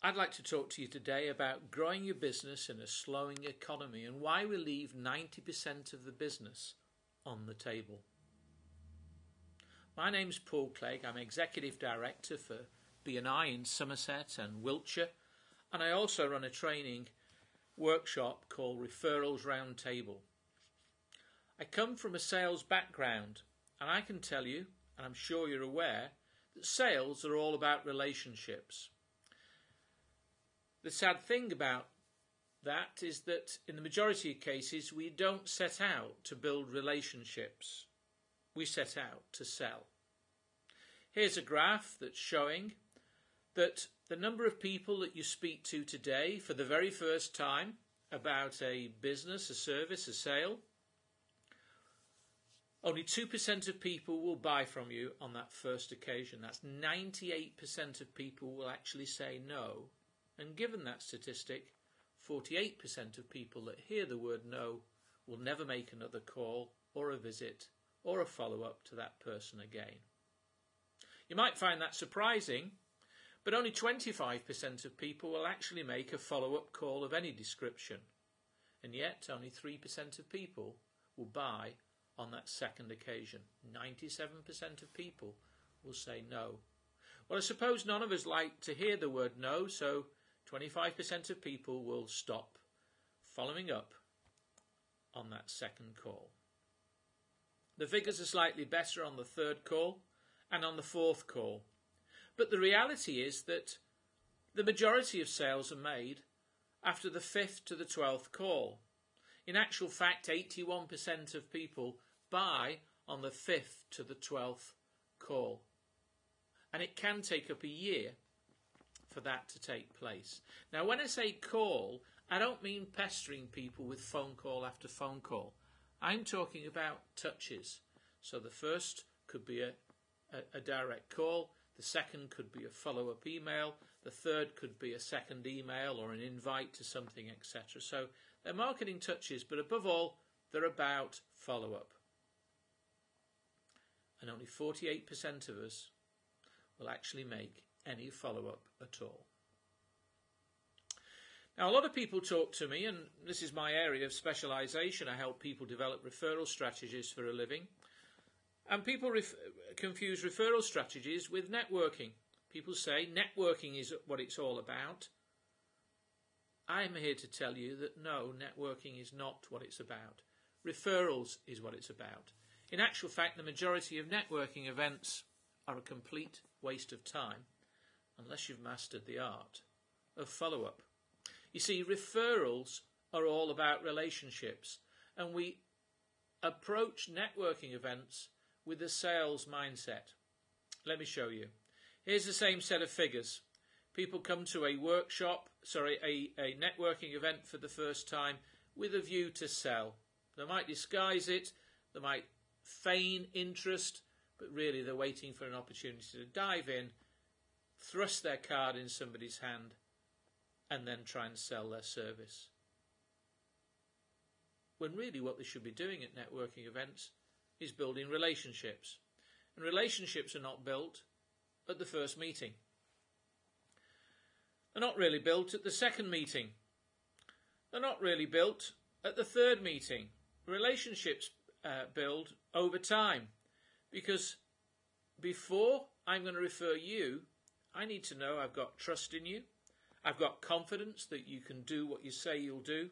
I'd like to talk to you today about growing your business in a slowing economy and why we leave 90% of the business on the table. My name's Paul Clegg. I'm Executive Director for B&I in Somerset and Wiltshire, and I also run a training workshop called Referrals Roundtable. I come from a sales background, and I can tell you, and I'm sure you're aware, that sales are all about relationships. The sad thing about that is that in the majority of cases we don't set out to build relationships. We set out to sell. Here's a graph that's showing that the number of people that you speak to today for the very first time about a business, a service, a sale, only 2% of people will buy from you on that first occasion. That's 98% of people will actually say no. And given that statistic, 48% of people that hear the word no will never make another call or a visit or a follow-up to that person again. You might find that surprising, but only 25% of people will actually make a follow-up call of any description. And yet only 3% of people will buy on that second occasion. 97% of people will say no. Well, I suppose none of us like to hear the word no, so 25% of people will stop following up on that second call. The figures are slightly better on the third call and on the fourth call. But the reality is that the majority of sales are made after the 5th to the 12th call. In actual fact, 81% of people buy on the 5th to the 12th call. And it can take up a year for that to take place. Now, when I say call, I don't mean pestering people with phone call after phone call. I'm talking about touches. So the first could be a direct call, the second could be a follow-up email, the third could be a second email or an invite to something, etc. So they're marketing touches, but above all, they're about follow-up. And only 48% of us will actually make any follow-up at all. Now, a lot of people talk to me, and this is my area of specialisation. I help people develop referral strategies for a living. And people confuse referral strategies with networking. People say networking is what it's all about. I'm here to tell you that no, networking is not what it's about. Referrals is what it's about. In actual fact, the majority of networking events are a complete waste of time unless you've mastered the art of follow-up. You see, referrals are all about relationships, and we approach networking events with a sales mindset. Let me show you. Here's the same set of figures. People come to a networking event for the first time with a view to sell. They might disguise it, they might feign interest, but really they're waiting for an opportunity to dive in, thrust their card in somebody's hand, and then try and sell their service. When really what they should be doing at networking events is building relationships. And relationships are not built at the first meeting. They're not really built at the second meeting. They're not really built at the third meeting. Relationships build over time, because before I'm going to refer you, I need to know I've got trust in you, I've got confidence that you can do what you say you'll do,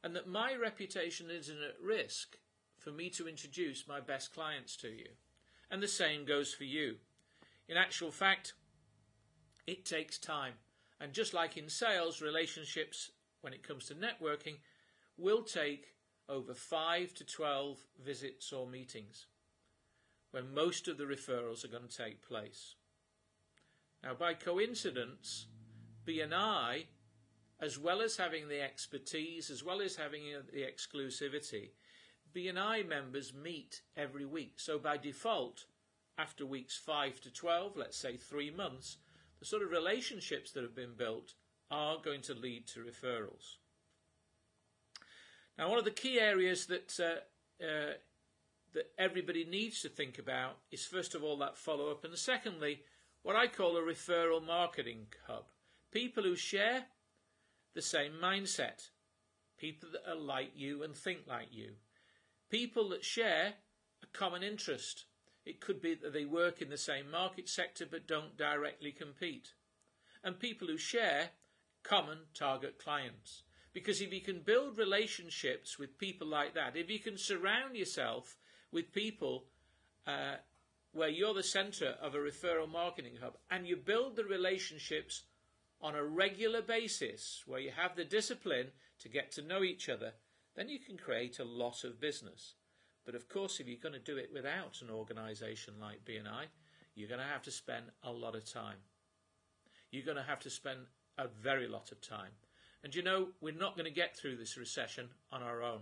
and that my reputation isn't at risk for me to introduce my best clients to you. And the same goes for you. In actual fact, it takes time. And just like in sales, relationships, when it comes to networking, will take over 5 to 12 visits or meetings, when most of the referrals are going to take place. Now, by coincidence, B&I, as well as having the expertise, as well as having the exclusivity, B&I members meet every week. So by default, after weeks 5 to 12, let's say 3 months, the sort of relationships that have been built are going to lead to referrals. Now, one of the key areas that everybody needs to think about is, first of all, that follow-up, and secondly, what I call a referral marketing hub. People who share the same mindset. People that are like you and think like you. People that share a common interest. It could be that they work in the same market sector but don't directly compete. And people who share common target clients. Because if you can build relationships with people like that, if you can surround yourself with people where you're the centre of a referral marketing hub, and you build the relationships on a regular basis, where you have the discipline to get to know each other, then you can create a lot of business. But of course, if you're going to do it without an organisation like BNI, you're going to have to spend a lot of time. You're going to have to spend a very lot of time. And you know, we're not going to get through this recession on our own.